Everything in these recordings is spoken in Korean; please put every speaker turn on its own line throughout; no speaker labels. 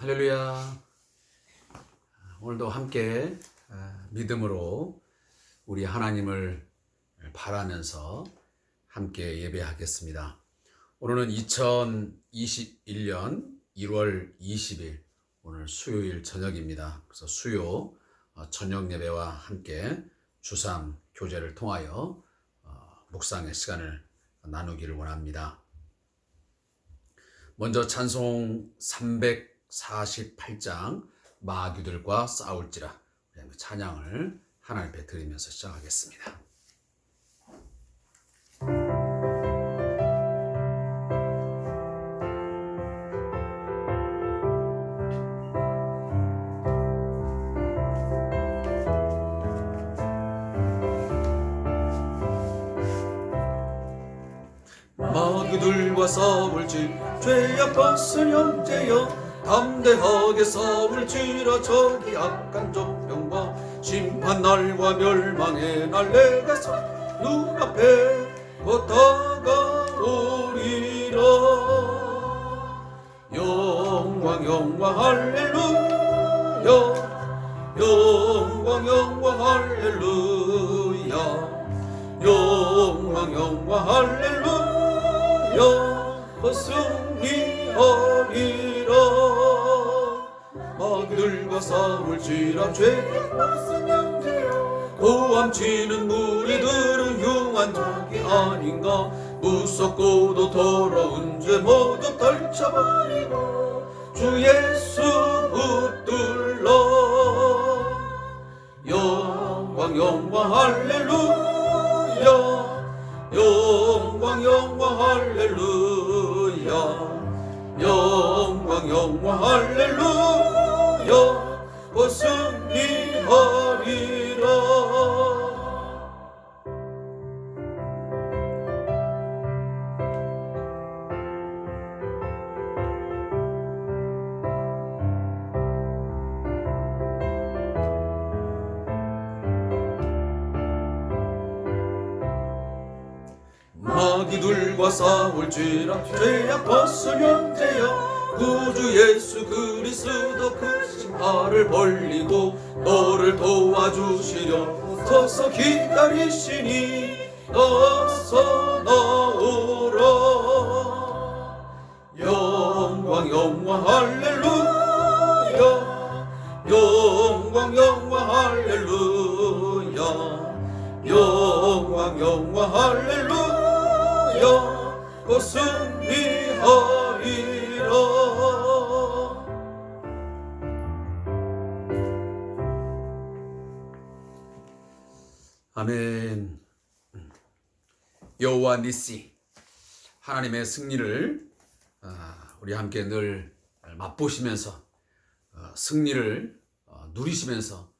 할렐루야. 오늘도 함께 믿음으로 우리 하나님을 바라면서 함께 예배하겠습니다. 오늘은 2021년 1월 20일 오늘 수요일 저녁입니다. 그래서 수요 저녁 예배와 함께 주삼 교제를 통하여 묵상의 시간을 나누기를 원합니다. 먼저 찬송 348장 마귀들과 싸울지라 찬양을 하나님 앞에 드리면서 시작하겠습니다. 마귀들과 싸울지 죄악 벗은 형제여 담대하게 싸울지라 저기 악한 적병과 심판날과 멸망의 날 내가 눈앞에 곧 다가오리라. 영광 영광 할렐루야 영광 영광 할렐루야 영광 영광 할렐루야 승리하리라. 마귀들과 싸울지라 죄악 벗은 형제여 고함치는 무리들은 흉한 적이 아닌가. 무섭고도 더러운 죄 모두 덜쳐버리고 주 예수 붙들러. 영광 영광 할렐루야 영광 영광 할렐루야 영광 영광 할렐루야 승리하리라. 마귀들과 싸울지라 죄악 벗은 형제여 구주 예수 그리스도 크신 팔을 벌리고 너를 도와주시려 서서 기다리시니 어서 나오라. 영광 영광 할렐루야 영광 영광 할렐루야 영광 영광 할렐루야 승리하리라. 아멘. 여호와 니시 하나님의 승리를 우리 함께 늘 맛보시면서 승리를 누리시면서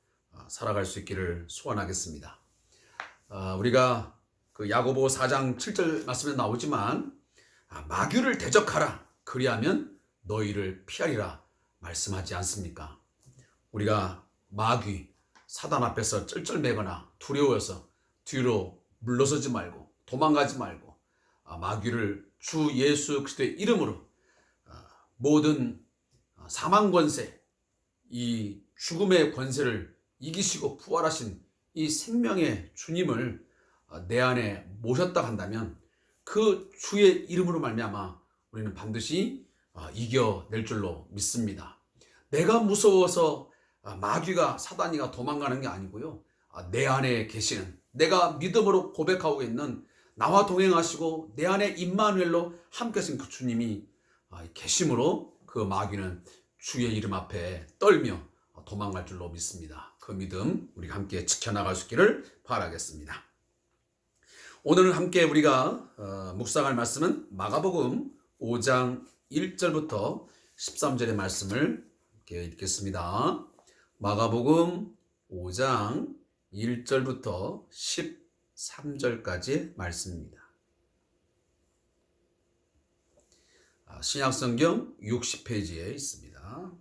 살아갈 수 있기를 소원하겠습니다. 우리가 그 야고보 4장 7절 말씀에 나오지만 마귀를 대적하라 그리하면 너희를 피하리라 말씀하지 않습니까? 우리가 마귀 사단 앞에서 쩔쩔매거나 두려워서 뒤로 물러서지 말고 도망가지 말고 마귀를 주 예수 그리스도의 이름으로 모든 사망 권세 이 죽음의 권세를 이기시고 부활하신 이 생명의 주님을 내 안에 모셨다 한다면 그 주의 이름으로 말미암아 우리는 반드시 이겨낼 줄로 믿습니다. 내가 무서워서 마귀가 사단이가 도망가는 게 아니고요. 내 안에 계시는 내가 믿음으로 고백하고 있는 나와 동행하시고 내 안에 임마누엘로 함께 하신 그 주님이 계심으로 그 마귀는 주의 이름 앞에 떨며 도망갈 줄로 믿습니다. 그 믿음 우리가 함께 지켜나갈 수 있기를 바라겠습니다. 오늘 함께 우리가 묵상할 말씀은 마가복음 5장 1절부터 13절의 말씀을 이렇게 읽겠습니다. 마가복음 5장 1절부터 13절까지의 말씀입니다. 신약성경 60페이지에 있습니다.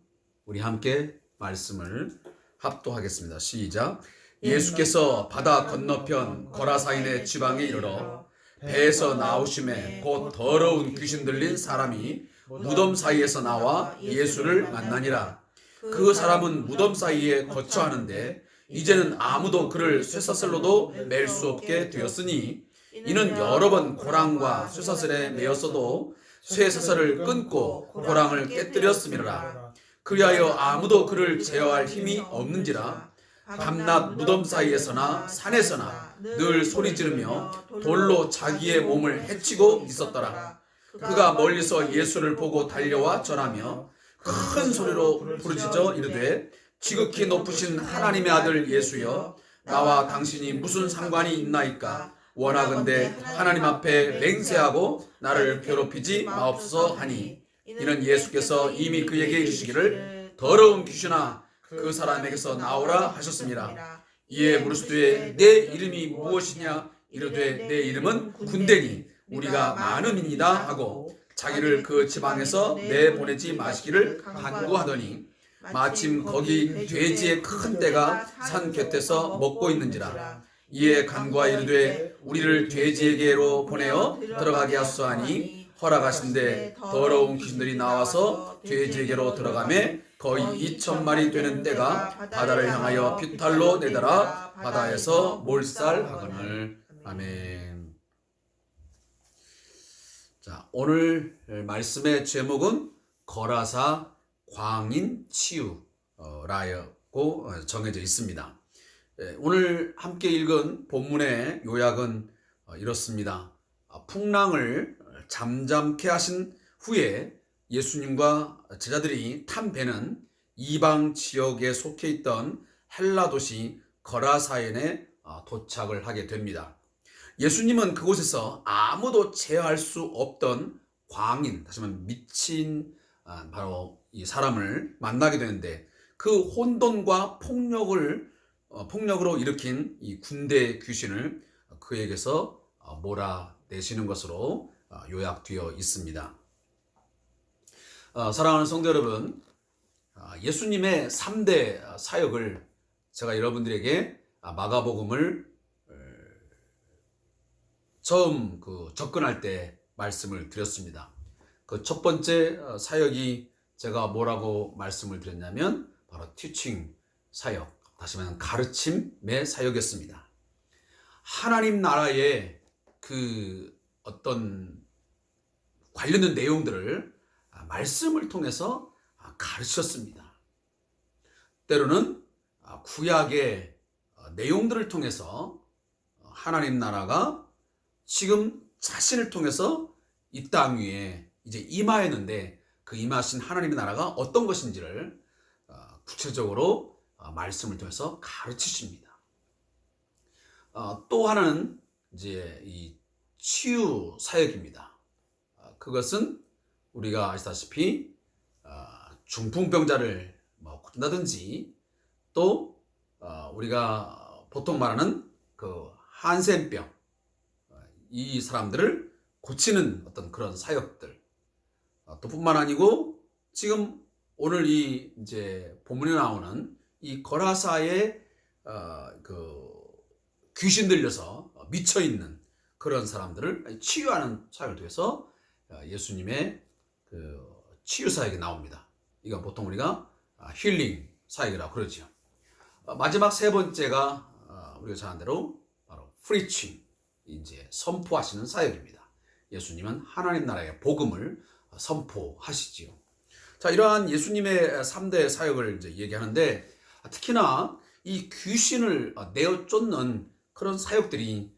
우리 함께 말씀을 합독하겠습니다. 시작. 예수께서 바다 건너편 거라사인의 지방에 이르러 배에서 나오심에 곧 더러운 귀신 들린 사람이 무덤 사이에서 나와 예수를 만나니라. 그 사람은 무덤 사이에 거처하는데 이제는 아무도 그를 쇠사슬로도 맬 수 없게 되었으니 이는 여러 번 고랑과 쇠사슬에 매었어도 쇠사슬을 끊고 고랑을 깨뜨렸음이라. 그리하여 아무도 그를 제어할 힘이 없는지라. 밤낮 무덤 사이에서나 산에서나 늘 소리 지르며 돌로 자기의 몸을 해치고 있었더라. 그가 멀리서 예수를 보고 달려와 전하며 큰 소리로 부르짖어 이르되 지극히 높으신 하나님의 아들 예수여, 나와 당신이 무슨 상관이 있나이까? 원하건대 하나님 앞에 맹세하고 나를 괴롭히지 마옵소서 하니, 이는 예수께서 이미 그에게 이르시기를 더러운 귀신아 그 사람에게서 나오라 하셨습니다. 이에 무르시되 내 이름이 무엇이냐? 이르되 내 이름은 군대니 우리가 많음이니이다 하고 자기를 그 지방에서 내보내지 마시기를 간구하더니 마침 거기 돼지의 큰 떼가 산 곁에서 먹고 있는지라. 이에 간구하 이르되 우리를 돼지에게로 보내어 들어가게 하소서 하니 허락하신대 더러운 귀신들이 나와서 돼지에게로 들어가매 거의 2,000마리 되는 떼가 바다를 향하여 빗탈로 내달아 바다에서 몰살하거늘. 아멘. 자, 오늘 말씀의 제목은 거라사 광인 치유라고 정해져 있습니다. 오늘 함께 읽은 본문의 요약은 이렇습니다. 풍랑을 잠잠케 하신 후에 예수님과 제자들이 탄 배는 이방 지역에 속해 있던 헬라 도시 거라사인에 도착을 하게 됩니다. 예수님은 그곳에서 아무도 제어할 수 없던 광인, 다시 말하면 미친 바로 이 사람을 만나게 되는데, 그 혼돈과 폭력으로 일으킨 이 군대 귀신을 그에게서 몰아내시는 것으로 요약되어 있습니다. 사랑하는 성도 여러분, 예수님의 3대 사역을 제가 여러분들에게 마가복음을 처음 접근할 때 말씀을 드렸습니다. 그 첫 번째 사역이 제가 뭐라고 말씀을 드렸냐면 바로 티칭 사역, 다시 말하면 가르침의 사역이었습니다. 하나님 나라의 그 어떤 관련된 내용들을 말씀을 통해서 가르쳤습니다. 때로는 구약의 내용들을 통해서 하나님 나라가 지금 자신을 통해서 이 땅 위에 이제 임하였는데, 그 임하신 하나님의 나라가 어떤 것인지를 구체적으로 말씀을 통해서 가르치십니다. 또 하나는 이제 이 치유 사역입니다. 그것은 우리가 아시다시피 중풍병자를 고친다든지, 또 우리가 보통 말하는 그 한센병, 이 사람들을 고치는 어떤 그런 사역들, 또 뿐만 아니고 지금 오늘 이 이제 본문에 나오는 이 거라사에 그 귀신 들려서 미쳐 있는 그런 사람들을 치유하는 사역을 통해서 예수님의 그 치유 사역이 나옵니다. 이건 보통 우리가 힐링 사역이라고 그러죠. 마지막 세 번째가 우리가 잘 아는 대로 바로 프리칭, 이제 선포하시는 사역입니다. 예수님은 하나님 나라의 복음을 선포하시지요. 자, 이러한 예수님의 3대 사역을 이제 얘기하는데, 특히나 이 귀신을 내어 쫓는 그런 사역들이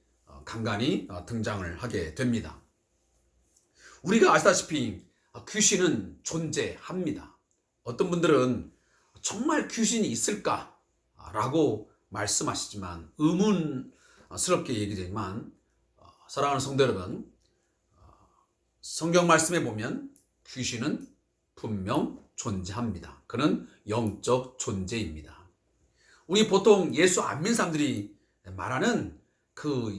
간간히 등장을 하게 됩니다. 우리가 아시다시피 귀신은 존재합니다. 어떤 분들은 정말 귀신이 있을까라고 말씀하시지만, 의문스럽게 얘기되지만, 사랑하는 성도 여러분, 성경 말씀에 보면 귀신은 분명 존재합니다. 그는 영적 존재입니다. 우리 보통 예수 안 믿는 사람들이 말하는 그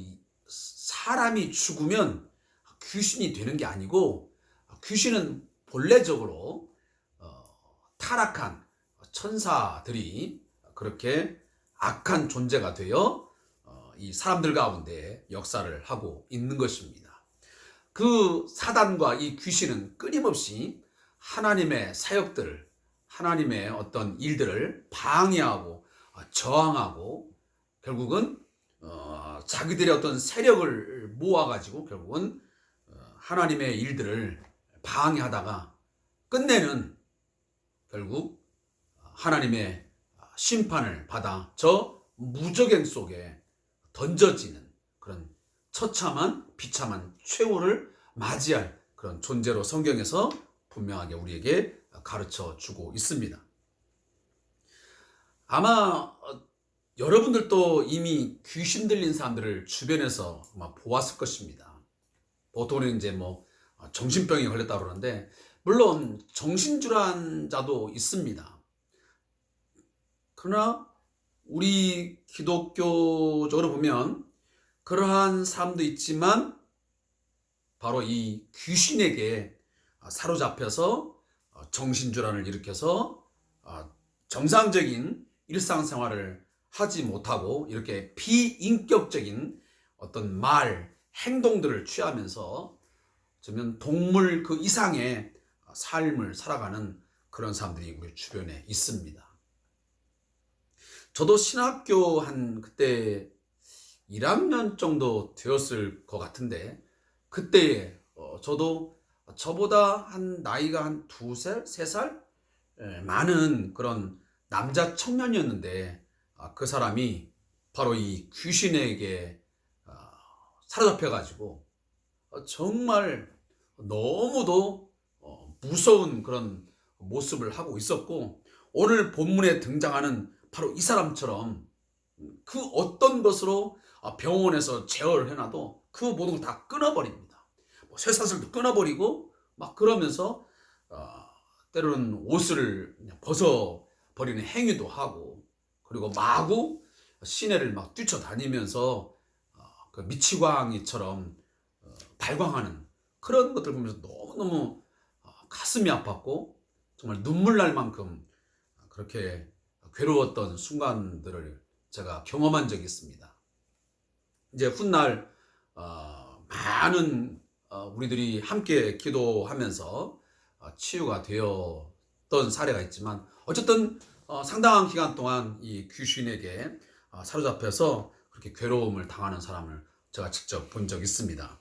사람이 죽으면 귀신이 되는 게 아니고, 귀신은 본래적으로 타락한 천사들이 그렇게 악한 존재가 되어 이 사람들 가운데 역사를 하고 있는 것입니다. 그 사단과 이 귀신은 끊임없이 하나님의 사역들을, 하나님의 어떤 일들을 방해하고 저항하고 결국은 자기들의 어떤 세력을 모아가지고 결국은 하나님의 일들을 방해하다가 끝내는 결국 하나님의 심판을 받아 저 무저갱 속에 던져지는 그런 처참한 비참한 최후를 맞이할 그런 존재로 성경에서 분명하게 우리에게 가르쳐 주고 있습니다. 아마 여러분들도 이미 귀신 들린 사람들을 주변에서 아마 보았을 것입니다. 보통은 이제 정신병에 걸렸다고 그러는데 물론 정신질환자도 있습니다. 그러나 우리 기독교적으로 보면 그러한 사람도 있지만 바로 이 귀신에게 사로잡혀서 정신질환을 일으켜서 정상적인 일상생활을 하지 못하고 이렇게 비인격적인 어떤 말, 행동들을 취하면서 어쩌면 동물 그 이상의 삶을 살아가는 그런 사람들이 우리 주변에 있습니다. 저도 신학교 한 그때 1학년 정도 되었을 것 같은데 그때 저도 저보다 한 나이가 한 2살, 3살 많은 그런 남자 청년이었는데 그 사람이 바로 이 귀신에게 사로잡혀가지고 정말 너무도 무서운 그런 모습을 하고 있었고 오늘 본문에 등장하는 바로 이 사람처럼 그 어떤 것으로 병원에서 제어를 해놔도 그 모든 걸 다 끊어버립니다. 쇠사슬도 끊어버리고 막 그러면서 때로는 옷을 벗어버리는 행위도 하고 그리고 마구 시내를 막 뛰쳐다니면서 그 미치광이처럼 발광하는 그런 것들 보면서 너무너무 가슴이 아팠고 정말 눈물 날 만큼 그렇게 괴로웠던 순간들을 제가 경험한 적이 있습니다. 이제 훗날 많은 우리들이 함께 기도하면서 치유가 되었던 사례가 있지만 어쨌든 상당한 기간 동안 이 귀신에게 사로잡혀서 그렇게 괴로움을 당하는 사람을 제가 직접 본 적이 있습니다.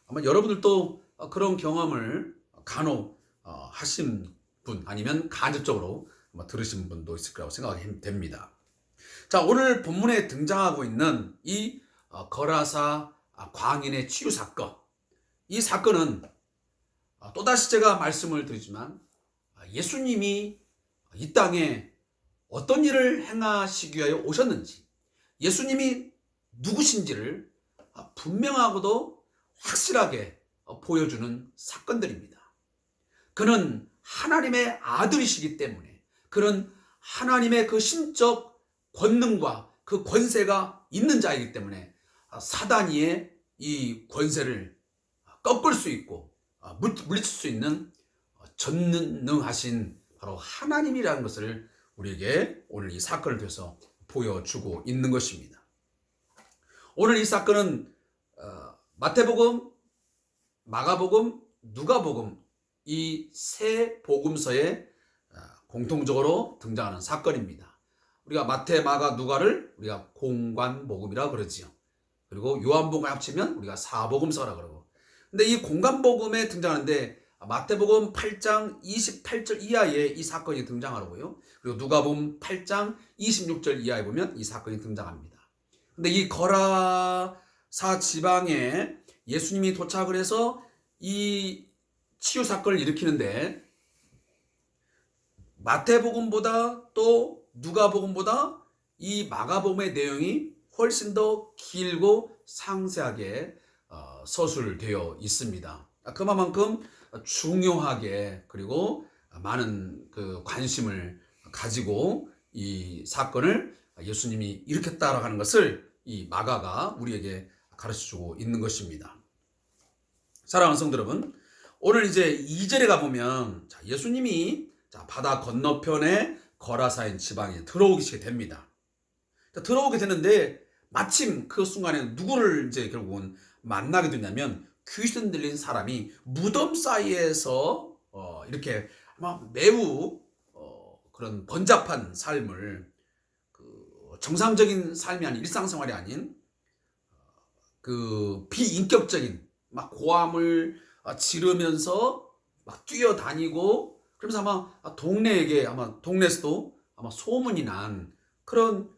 아마 여러분들도 그런 경험을 간혹 하신 분 아니면 간접적으로 들으신 분도 있을 거라고 생각이 됩니다. 자, 오늘 본문에 등장하고 있는 이 거라사 광인의 치유 사건, 이 사건은 또다시 제가 말씀을 드리지만 예수님이 이 땅에 어떤 일을 행하시기 위하여 오셨는지 예수님이 누구신지를 분명하고도 확실하게 보여주는 사건들입니다. 그는 하나님의 아들이시기 때문에 그는 하나님의 그 신적 권능과 그 권세가 있는 자이기 때문에 사단이의 이 권세를 꺾을 수 있고 물리칠 수 있는 전능하신 바로 하나님이라는 것을 우리에게 오늘 이 사건을 통해서 보여주고 있는 것입니다. 오늘 이 사건은 마태복음, 마가복음, 누가복음 이 세 복음서에 공통적으로 등장하는 사건입니다. 우리가 마태, 마가, 누가를 우리가 공관복음이라고 그러지요. 그리고 요한복음을 합치면 우리가 사복음서라고 그러고. 근데 이 공관복음에 등장하는데 마태복음 8장 28절 이하에 이 사건이 등장하고요. 그리고 누가복음 8장 26절 이하에 보면 이 사건이 등장합니다. 근데 이 거라사 지방에 예수님이 도착을 해서 이 치유 사건을 일으키는데 마태복음보다 또 누가복음보다 이 마가복음의 내용이 훨씬 더 길고 상세하게 서술되어 있습니다. 그만큼 중요하게 그리고 많은 그 관심을 가지고 이 사건을 예수님이 일으켰다라고 하는 것을 이 마가가 우리에게 가르쳐주고 있는 것입니다. 사랑하는 성도 여러분, 오늘 이제 2절에 가보면 예수님이 바다 건너편에 거라사인 지방에 들어오시게 됩니다. 들어오게 되는데 마침 그 순간에 누구를 이제 결국은 만나게 되냐면 귀신 들린 사람이 무덤 사이에서 이렇게 아마 매우 그런 번잡한 삶을, 정상적인 삶이 아닌, 일상생활이 아닌 그 비인격적인 막 고함을 지르면서 막 뛰어다니고, 그러면서 아마 동네에게, 아마 동네에서도 아마 소문이 난 그런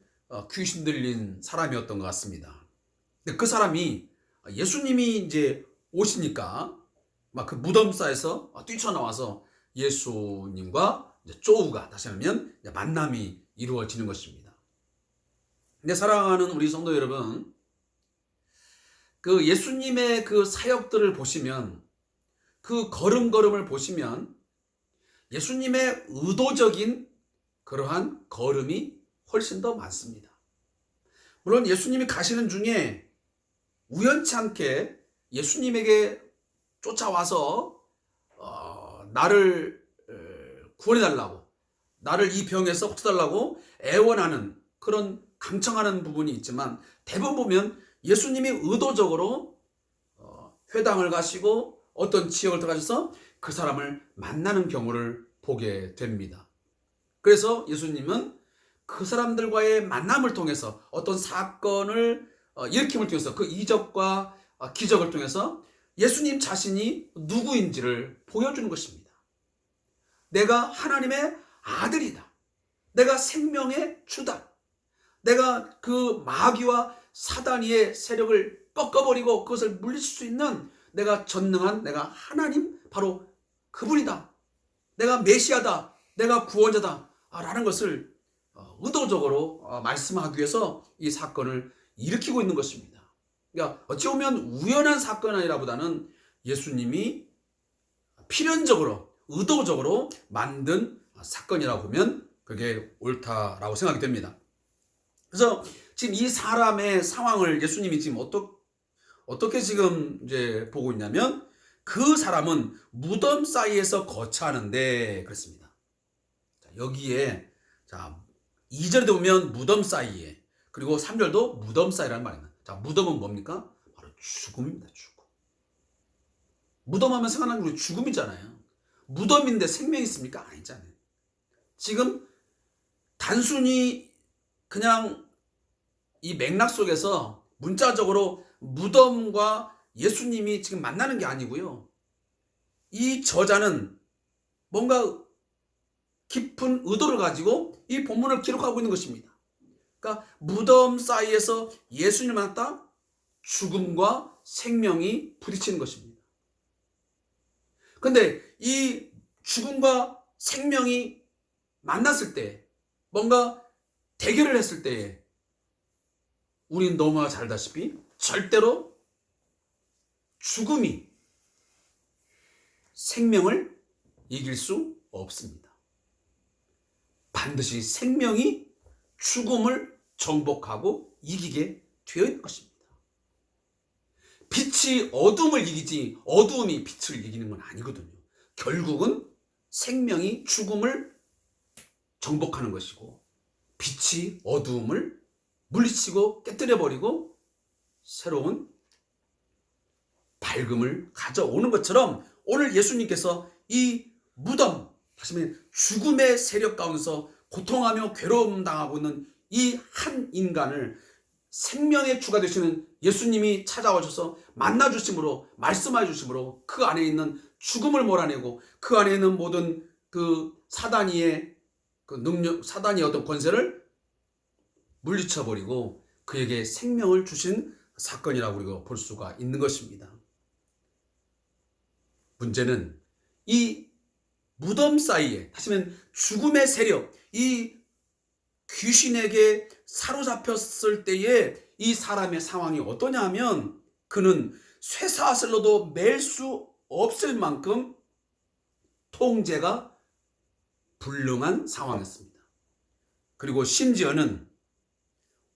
귀신 들린 사람이었던 것 같습니다. 근데 그 사람이 예수님이 이제 오시니까 막 그 무덤사에서 뛰쳐나와서 예수님과 이제 쪼우가, 다시 하면 만남이 이루어지는 것입니다. 근데 사랑하는 우리 성도 여러분, 그 예수님의 그 사역들을 보시면, 그 걸음걸음을 보시면 예수님의 의도적인 그러한 걸음이 훨씬 더 많습니다. 물론 예수님이 가시는 중에 우연치 않게 예수님에게 쫓아와서 나를 구원해달라고, 나를 이 병에서 고쳐달라고 애원하는, 그런 강청하는 부분이 있지만, 대부분 보면 예수님이 의도적으로 회당을 가시고 어떤 지역을 들어가셔서 그 사람을 만나는 경우를 보게 됩니다. 그래서 예수님은 그 사람들과의 만남을 통해서, 어떤 사건을 일으킴을 통해서, 그 이적과 기적을 통해서 예수님 자신이 누구인지를 보여주는 것입니다. 내가 하나님의 아들이다. 내가 생명의 주다. 내가 그 마귀와 사단의 세력을 꺾어버리고 그것을 물리칠 수 있는 내가 전능한, 내가 하나님, 바로 그분이다. 내가 메시아다. 내가 구원자다. 라는 것을 의도적으로 말씀하기 위해서 이 사건을 일으키고 있는 것입니다. 그러니까 어찌 보면 우연한 사건이 아니라보다는 예수님이 필연적으로, 의도적으로 만든 사건이라고 보면 그게 옳다라고 생각이 됩니다. 그래서 지금 이 사람의 상황을 예수님이 지금 어떻게 지금 이제 보고 있냐면, 그 사람은 무덤 사이에서 거처하는데, 그렇습니다. 여기에 2절에 보면 무덤 사이에, 그리고 3절도 무덤 사이라는 말입니다. 자, 무덤은 뭡니까? 바로 죽음입니다. 죽음. 무덤하면 생각나는 게 우리 죽음이잖아요. 무덤인데 생명이 있습니까? 아니잖아요. 지금 단순히 그냥 이 맥락 속에서 문자적으로 무덤과 예수님이 지금 만나는 게 아니고요. 이 저자는 뭔가 깊은 의도를 가지고 이 본문을 기록하고 있는 것입니다. 그러니까 무덤 사이에서 예수님을 만났다, 죽음과 생명이 부딪히는 것입니다. 그런데 이 죽음과 생명이 만났을 때, 뭔가 대결을 했을 때, 우린 너무나 잘 알다시피 절대로 죽음이 생명을 이길 수 없습니다. 반드시 생명이 죽음을 정복하고 이기게 되어 있는 것입니다. 빛이 어둠을 이기지 어두움이 빛을 이기는 건 아니거든요. 결국은 생명이 죽음을 정복하는 것이고, 빛이 어두움을 물리치고 깨뜨려버리고 새로운 밝음을 가져오는 것처럼, 오늘 예수님께서 이 무덤, 다시 말하면 죽음의 세력 가운데서 고통하며 괴로움 당하고 있는 이 한 인간을 생명의 주가 되시는 예수님이 찾아오셔서 만나주심으로, 말씀해 주심으로 그 안에 있는 죽음을 몰아내고, 그 안에 있는 모든 그 사단이의 그 능력, 사단이의 어떤 권세를 물리쳐버리고 그에게 생명을 주신 사건이라고 우리가 볼 수가 있는 것입니다. 문제는 이 무덤 사이에, 다시 말하면 죽음의 세력, 이 귀신에게 사로잡혔을 때에 이 사람의 상황이 어떠냐 하면, 그는 쇠사슬로도 맬 수 없을 만큼 통제가 불능한 상황이었습니다. 그리고 심지어는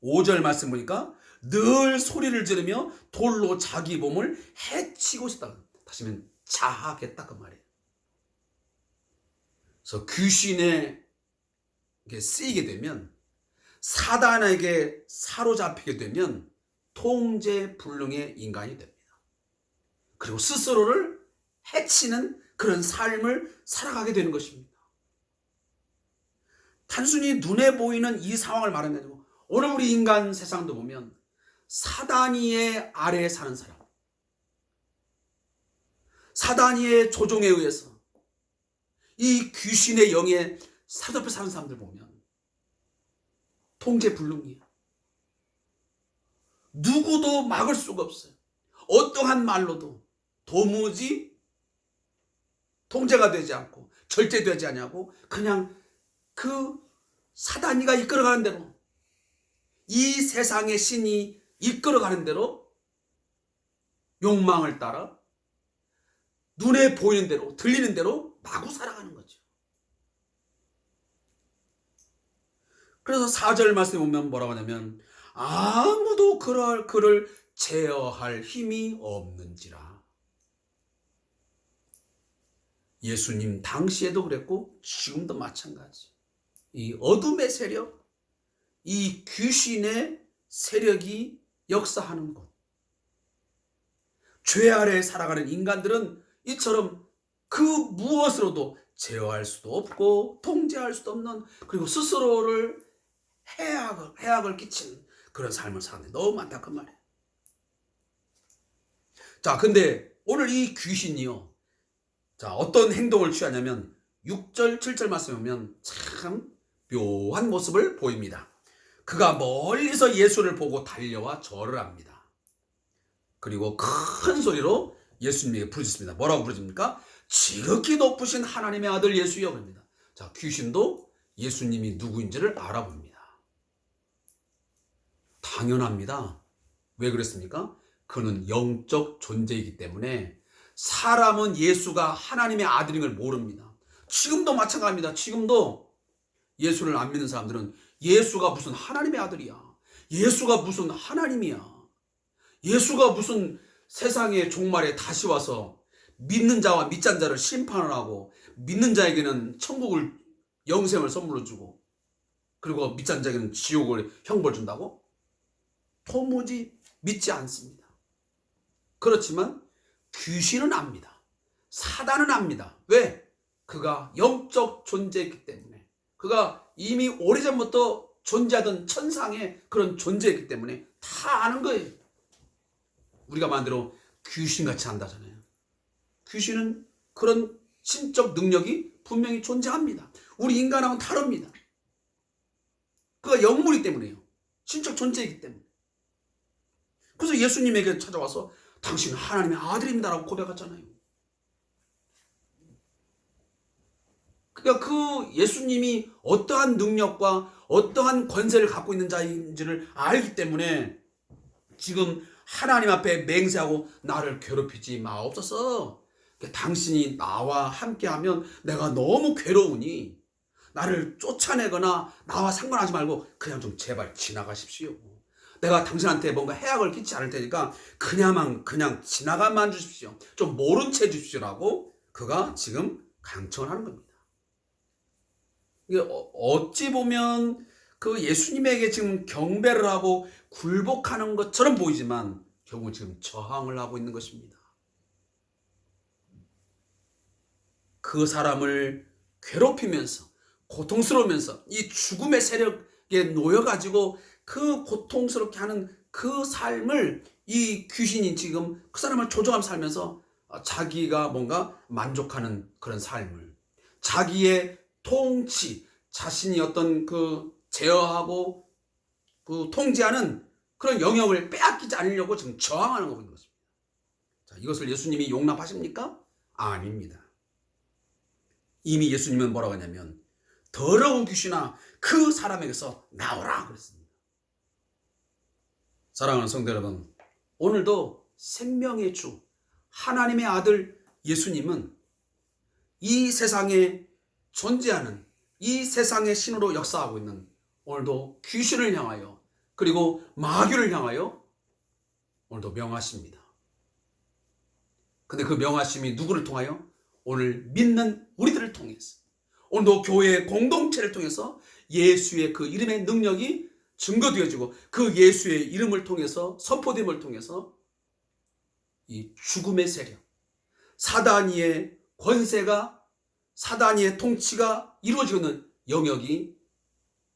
5절 말씀 보니까 늘 소리를 지르며 돌로 자기 몸을 해치고 싶다. 다시 말하면 자학했다, 그 말이에요. 그래서 귀신에 쓰이게 되면, 사단에게 사로잡히게 되면 통제 불능의 인간이 됩니다. 그리고 스스로를 해치는 그런 삶을 살아가게 되는 것입니다. 단순히 눈에 보이는 이 상황을 말하는 게 아니고 오늘 우리 인간 세상도 보면 사단이의 아래에 사는 사람, 사단이의 조종에 의해서 이 귀신의 영에 사로잡혀 사는 사람들 보면 통제불능이에요. 누구도 막을 수가 없어요. 어떠한 말로도 도무지 통제가 되지 않고 절제되지 않냐고 그냥 그 사단이가 이끌어가는 대로, 이 세상의 신이 이끌어가는 대로 욕망을 따라 눈에 보이는 대로 들리는 대로 마구 살아가는 거죠. 그래서 4절 말씀에 보면 뭐라고 하냐면 아무도 그를 제어할 힘이 없는지라. 예수님 당시에도 그랬고 지금도 마찬가지. 이 어둠의 세력, 이 귀신의 세력이 역사하는 곳, 죄 아래에 살아가는 인간들은 이처럼 그 무엇으로도 제어할 수도 없고 통제할 수도 없는, 그리고 스스로를 해악을 끼치는 그런 삶을 사는데 너무 안타까운 말이에요. 자, 근데 오늘 이 귀신이요, 자, 어떤 행동을 취하냐면 6절 7절 말씀에 보면 참 묘한 모습을 보입니다. 그가 멀리서 예수를 보고 달려와 절을 합니다. 그리고 큰 소리로 예수님에게 부르짖습니다. 뭐라고 부르짖습니까? 지극히 높으신 하나님의 아들 예수여 그럽니다. 자, 귀신도 예수님이 누구인지를 알아봅니다. 당연합니다. 왜 그랬습니까? 그는 영적 존재이기 때문에. 사람은 예수가 하나님의 아들인 걸 모릅니다. 지금도 마찬가지입니다. 지금도 예수를 안 믿는 사람들은 예수가 무슨 하나님의 아들이야, 예수가 무슨 하나님이야, 예수가 무슨 세상의 종말에 다시 와서 믿는 자와 믿지 않는 자를 심판을 하고 믿는 자에게는 천국을, 영생을 선물로 주고 그리고 믿지 않는 자에게는 지옥을 형벌 준다고? 도무지 믿지 않습니다. 그렇지만 귀신은 압니다. 사단은 압니다. 왜? 그가 영적 존재이기 때문에. 그가 이미 오래전부터 존재하던 천상의 그런 존재이기 때문에 다 아는 거예요. 우리가 말대로 귀신같이 안다잖아요. 귀신은 그런 신적 능력이 분명히 존재합니다. 우리 인간하고는 다릅니다. 그가 영물이기 때문에요. 신적 존재이기 때문에. 그래서 예수님에게 찾아와서 당신은 하나님의 아들입니다라고 고백했잖아요. 그러니까 그 예수님이 어떠한 능력과 어떠한 권세를 갖고 있는 자인지를 알기 때문에 지금 하나님 앞에 맹세하고 나를 괴롭히지 마옵소서. 당신이 나와 함께하면 내가 너무 괴로우니 나를 쫓아내거나 나와 상관하지 말고 그냥 좀 제발 지나가십시오. 내가 당신한테 뭔가 해악을 끼치지 않을 테니까 그냥 지나가만 주십시오. 좀 모른 채 해주십시오라고 그가 지금 강청을 하는 겁니다. 이게 어찌 보면 그 예수님에게 지금 경배를 하고 굴복하는 것처럼 보이지만 결국 지금 저항을 하고 있는 것입니다. 그 사람을 괴롭히면서 고통스러우면서 이 죽음의 세력에 놓여가지고 그 고통스럽게 하는 그 삶을 이 귀신이 지금 그 사람을 조종하면서 살면서 자기가 뭔가 만족하는 그런 삶을, 자기의 통치, 자신이 어떤 그 제어하고 그 통제하는 그런 영역을 빼앗기지 않으려고 지금 저항하는 것입니다. 자, 이것을 예수님이 용납하십니까? 아닙니다. 이미 예수님은 뭐라고 하냐면 더러운 귀신아 그 사람에게서 나오라 그랬습니다. 사랑하는 성도 여러분, 오늘도 생명의 주 하나님의 아들 예수님은 이 세상에 존재하는, 이 세상의 신으로 역사하고 있는 오늘도 귀신을 향하여 그리고 마귀를 향하여 오늘도 명하십니다. 근데 그 명하심이 누구를 통하여? 오늘 믿는 우리들을 통해서, 오늘도 교회 공동체를 통해서 예수의 그 이름의 능력이 증거되어지고 그 예수의 이름을 통해서, 선포됨을 통해서 이 죽음의 세력, 사단이의 권세가, 사단이의 통치가 이루어지고 있는 영역이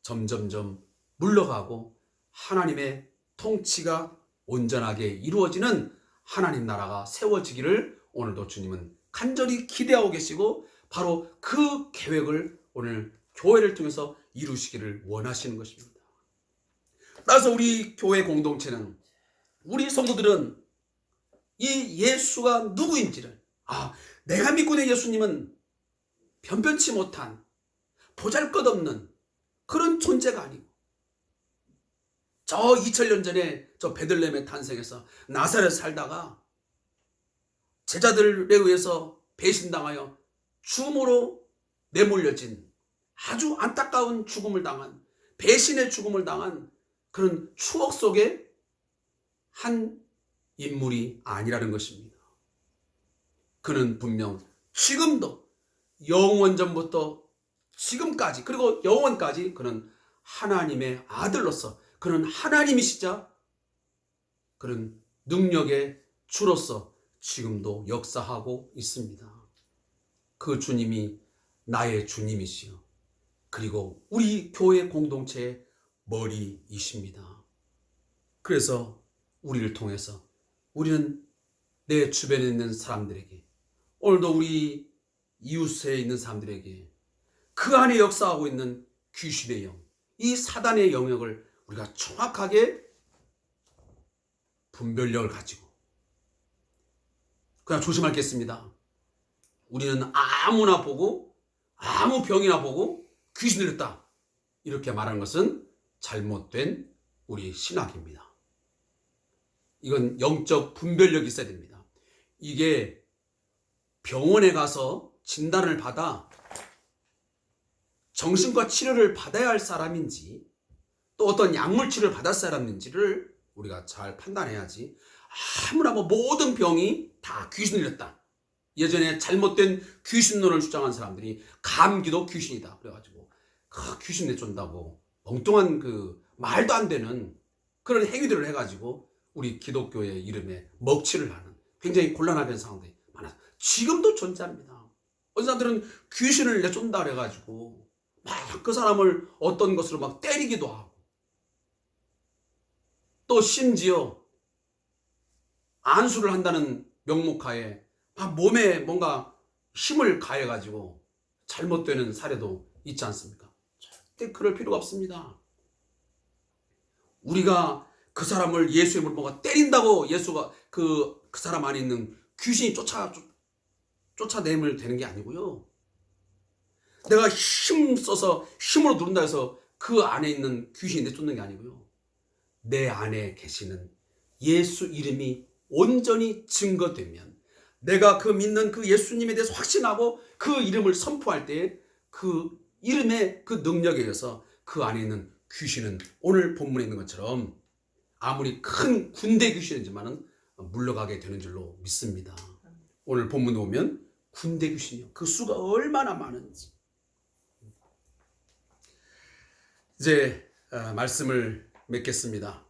점점점 물러가고 하나님의 통치가 온전하게 이루어지는 하나님 나라가 세워지기를 오늘도 주님은 간절히 기대하고 계시고 바로 그 계획을 오늘 교회를 통해서 이루시기를 원하시는 것입니다. 따라서 우리 교회 공동체는, 우리 성도들은 이 예수가 누구인지를, 내가 믿고 있는 예수님은 변변치 못한 보잘것없는 그런 존재가 아니고 저 2000년 전에 저 베들레헴에 탄생해서 나사렛에 살다가 제자들에 의해서 배신당하여 죽음으로 내몰려진, 아주 안타까운 죽음을 당한, 배신의 죽음을 당한 그런 추억 속의 한 인물이 아니라는 것입니다. 그는 분명 지금도 영원전부터 지금까지 그리고 영원까지 그는 하나님의 아들로서, 그는 하나님이시자 그는 능력의 주로서 지금도 역사하고 있습니다. 그 주님이 나의 주님이시요 그리고 우리 교회 공동체의 머리이십니다. 그래서 우리를 통해서 우리는 내 주변에 있는 사람들에게, 오늘도 우리 이웃에 있는 사람들에게 그 안에 역사하고 있는 귀신의 영, 이 사단의 영역을 우리가 정확하게 분별력을 가지고, 그냥 조심할 게 있습니다. 우리는 아무나 보고 아무 병이나 보고 귀신 들렸다 이렇게 말하는 것은 잘못된 우리 신학입니다. 이건 영적 분별력이 있어야 됩니다. 이게 병원에 가서 진단을 받아 정신과 치료를 받아야 할 사람인지 또 어떤 약물 치료를 받을 사람인지를 우리가 잘 판단해야지, 아무나 모든 병이 다 귀신 들렸다. 예전에 잘못된 귀신론을 주장한 사람들이 감기도 귀신이다 그래가지고 귀신 내쫓는다고 엉뚱한 그 말도 안 되는 그런 행위들을 해가지고 우리 기독교의 이름에 먹칠을 하는 굉장히 곤란한 상황들이 많아요. 지금도 존재합니다. 어떤 사람들은 귀신을 내쫓는다 그래가지고 막 그 사람을 어떤 것으로 막 때리기도 하고, 또 심지어 안수를 한다는 명목하에 막 몸에 뭔가 힘을 가해가지고 잘못되는 사례도 있지 않습니까? 절대 그럴 필요가 없습니다. 우리가 그 사람을 예수의 이름으로 뭔가 때린다고 예수가 그 사람 안에 있는 귀신이 쫓아내면 되는 게 아니고요. 내가 힘 써서 힘으로 누른다 해서 그 안에 있는 귀신이 내쫓는 게 아니고요. 내 안에 계시는 예수 이름이 온전히 증거되면, 내가 그 믿는 그 예수님에 대해서 확신하고 그 이름을 선포할 때 그 이름의 그 능력에 의해서 그 안에 있는 귀신은 오늘 본문에 있는 것처럼 아무리 큰 군대 귀신이지만은 물러가게 되는 줄로 믿습니다. 오늘 본문에 보면 군대 귀신이요, 그 수가 얼마나 많은지. 이제 말씀을 맺겠습니다.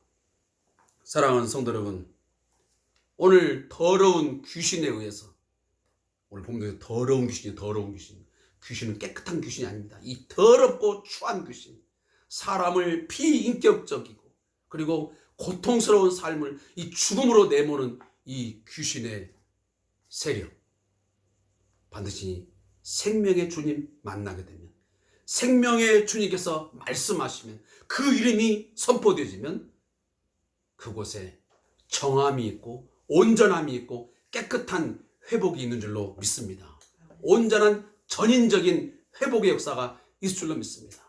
사랑하는 성도 여러분, 오늘 더러운 귀신에 의해서, 오늘 본문에 더러운 귀신이에요. 더러운 귀신. 귀신은 깨끗한 귀신이 아닙니다. 이 더럽고 추한 귀신, 사람을 비인격적이고 그리고 고통스러운 삶을 이 죽음으로 내모는 이 귀신의 세력, 반드시 생명의 주님 만나게 되면, 생명의 주님께서 말씀하시면, 그 이름이 선포되어지면 그곳에 정함이 있고 온전함이 있고 깨끗한 회복이 있는 줄로 믿습니다. 온전한 전인적인 회복의 역사가 있을 줄로 믿습니다.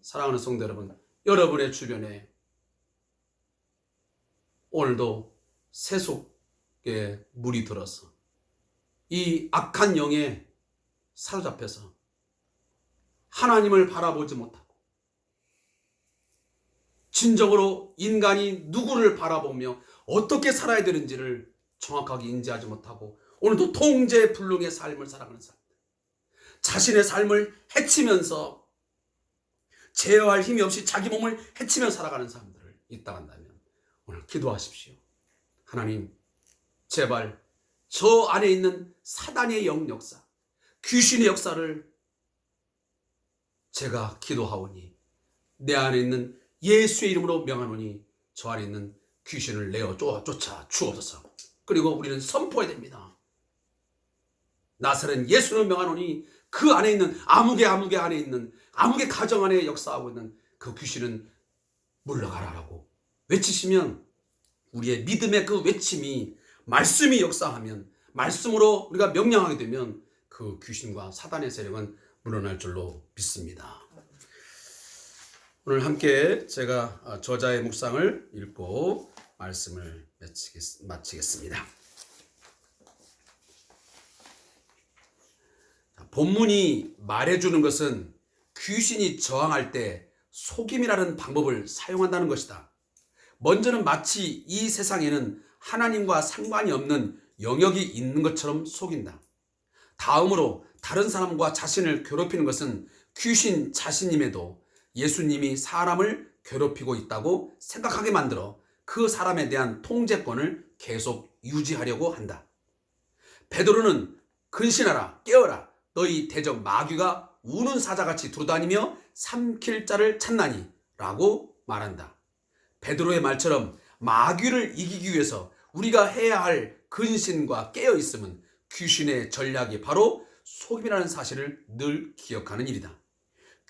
사랑하는 성도 여러분, 여러분의 주변에 오늘도 세속의 물이 들어서 이 악한 영에 사로잡혀서 하나님을 바라보지 못하고 진정으로 인간이 누구를 바라보며 어떻게 살아야 되는지를 정확하게 인지하지 못하고 오늘도 통제불능의 삶을 살아가는 사람들, 자신의 삶을 해치면서 제어할 힘이 없이 자기 몸을 해치며 살아가는 사람들을 있다 한다면 오늘 기도하십시오. 하나님, 제발
저 안에 있는 사단의 역사, 귀신의 역사를 제가 기도하오니 내 안에 있는 예수의 이름으로 명하노니 저 안에 있는 귀신을 내어 쫓아 주옵소서. 그리고 우리는 선포해야 됩니다. 나사렛 예수를 명하노니 그 안에 있는 아무개 안에 있는 아무개 가정 안에 역사하고 있는 그 귀신은 물러가라라고 외치시면 우리의 믿음의 그 외침이 말씀이 역사하면 말씀으로 우리가 명령하게 되면 그 귀신과 사단의 세력은 물러날 줄로 믿습니다. 오늘 함께 제가 저자의 묵상을 읽고 말씀을 마치겠습니다. 본문이 말해주는 것은 귀신이 저항할 때 속임이라는 방법을 사용한다는 것이다. 먼저는 마치 이 세상에는 하나님과 상관이 없는 영역이 있는 것처럼 속인다. 다음으로 다른 사람과 자신을 괴롭히는 것은 귀신 자신임에도 예수님이 사람을 괴롭히고 있다고 생각하게 만들어 그 사람에 대한 통제권을 계속 유지하려고 한다. 베드로는 근신하라 깨어라 너희 대적 마귀가 우는 사자같이 두루다니며 삼킬 자를 찾나니 라고 말한다. 베드로의 말처럼 마귀를 이기기 위해서 우리가 해야 할 근신과 깨어있음은 귀신의 전략이 바로 속임이라는 사실을 늘 기억하는 일이다.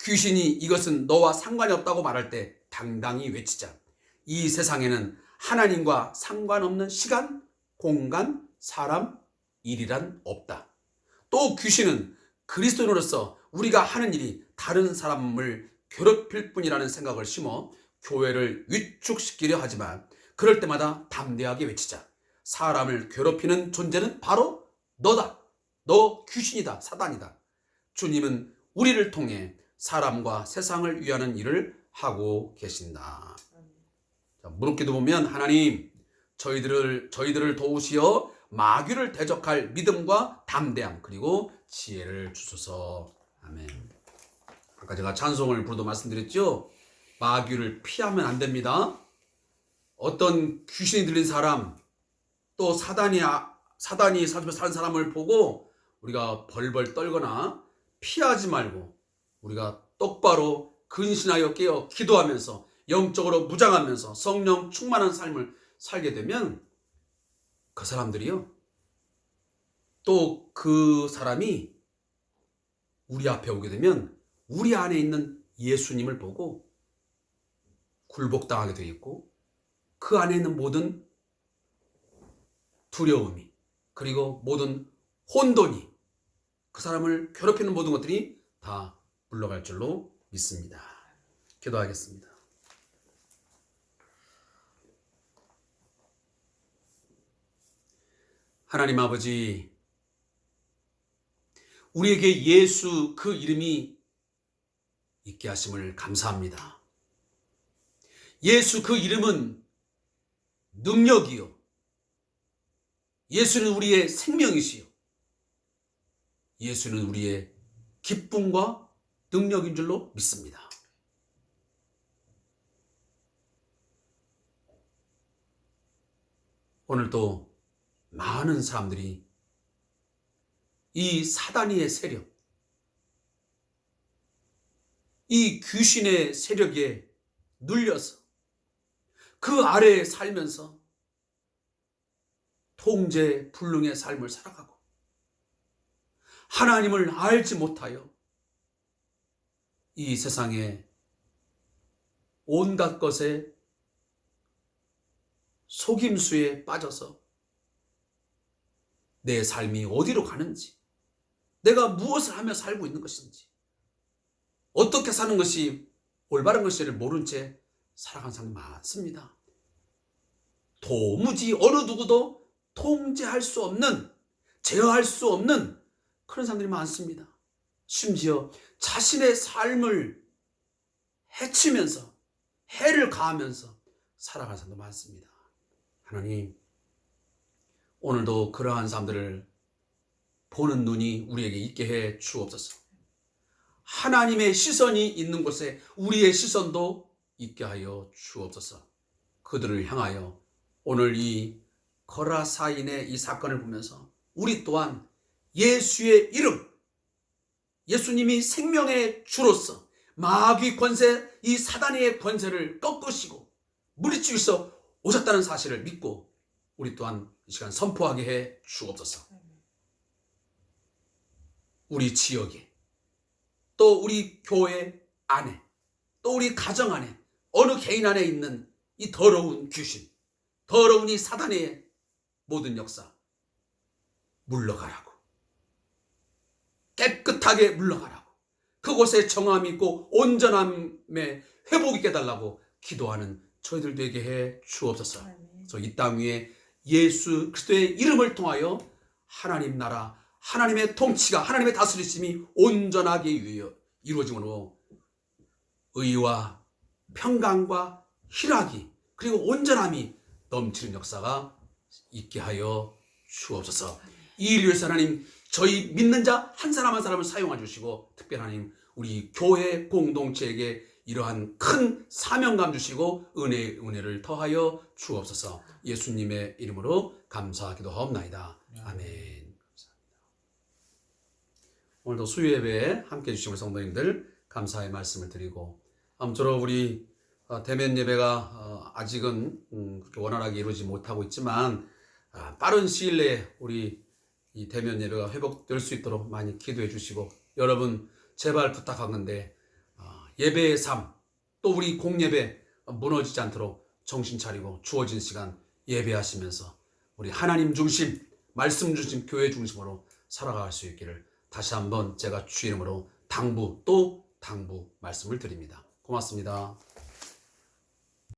귀신이 이것은 너와 상관이 없다고 말할 때 당당히 외치자. 이 세상에는 하나님과 상관없는 시간, 공간, 사람, 일이란 없다. 또 귀신은 그리스도인으로서 우리가 하는 일이 다른 사람을 괴롭힐 뿐이라는 생각을 심어 교회를 위축시키려 하지만 그럴 때마다 담대하게 외치자. 사람을 괴롭히는 존재는 바로 너다. 너 귀신이다. 사단이다. 주님은 우리를 통해 사람과 세상을 위하는 일을 하고 계신다. 자, 무릎기도 보면 하나님 저희들을 도우시어 마귀를 대적할 믿음과 담대함 그리고 지혜를 주소서. 아멘. 아까 제가 찬송을 부르도 말씀드렸죠. 마귀를 피하면 안 됩니다. 어떤 귀신이 들린 사람 또 사단이 사는 사람을 보고 우리가 벌벌 떨거나 피하지 말고 우리가 똑바로 근신하여 깨어 기도하면서 영적으로 무장하면서 성령 충만한 삶을 살게 되면 그 사람들이요 또 그 사람이 우리 앞에 오게 되면 우리 안에 있는 예수님을 보고 굴복당하게 되어 있고 그 안에 있는 모든 두려움이 그리고 모든 혼돈이 그 사람을 괴롭히는 모든 것들이 다 물러갈 줄로 믿습니다. 기도하겠습니다. 하나님 아버지, 우리에게 예수 그 이름이 있게 하심을 감사합니다. 예수 그 이름은 능력이요. 예수는 우리의 생명이시요. 예수는 우리의 기쁨과 능력인 줄로 믿습니다. 오늘도 많은 사람들이 이 사단의 세력, 이 귀신의 세력에 눌려서 그 아래에 살면서 통제 불능의 삶을 살아가고 하나님을 알지 못하여 이 세상에 온갖 것에 속임수에 빠져서 내 삶이 어디로 가는지, 내가 무엇을 하며 살고 있는 것인지, 어떻게 사는 것이 올바른 것인지를 모른 채 살아가는 사람이 많습니다. 도무지 어느 누구도 통제할 수 없는, 제어할 수 없는 그런 사람들이 많습니다. 심지어 자신의 삶을 해치면서 해를 가하면서 살아가는 사람도 많습니다. 하나님, 오늘도 그러한 사람들을 보는 눈이 우리에게 있게 해 주옵소서. 하나님의 시선이 있는 곳에 우리의 시선도 있게 하여 주옵소서. 그들을 향하여 오늘 이 거라사인의 이 사건을 보면서 우리 또한 예수의 이름, 예수님이 생명의 주로서 마귀 권세, 이 사단의 권세를 꺾으시고 물리치셔서 오셨다는 사실을 믿고 우리 또한 이 시간 선포하게 해 주옵소서. 우리 지역에, 또 우리 교회 안에, 또 우리 가정 안에, 어느 개인 안에 있는 이 더러운 귀신, 더러운 이 사단의 모든 역사 물러가라고, 깨끗하게 물러가라고, 그곳에 정함이 있고 온전함의 회복이 있게 해달라고 기도하는 저희들 되게 해 주옵소서. 그래서 이 땅 위에 예수 그리스도의 이름을 통하여 하나님 나라, 하나님의 통치가, 하나님의 다스리심이 온전하게 이루어짐으로 의와 평강과 희락이, 그리고 온전함이 넘치는 역사가 있게 하여 주옵소서. 이 일을 위해서 하나님, 저희 믿는 자 한 사람 한 사람을 사용해 주시고, 특별히 하나님 우리 교회 공동체에게 이러한 큰 사명감 주시고 은혜를 더하여 주옵소서. 예수님의 이름으로 감사하기도 하옵나이다. 아멘. 오늘도 수요 예배에 함께해 주신 우리 성도님들 감사의 말씀을 드리고, 아무쪼록 우리 대면 예배가 아직은 그렇게 원활하게 이루어지지 못하고 있지만 빠른 시일 내에 우리 이 대면 예배가 회복될 수 있도록 많이 기도해 주시고, 여러분 제발 부탁하건대 예배의 삶, 또 우리 공예배 무너지지 않도록 정신 차리고 주어진 시간 예배하시면서 우리 하나님 중심, 말씀 중심, 교회 중심으로 살아갈 수 있기를 다시 한번 제가 주 이름으로 당부 말씀을 드립니다. 고맙습니다.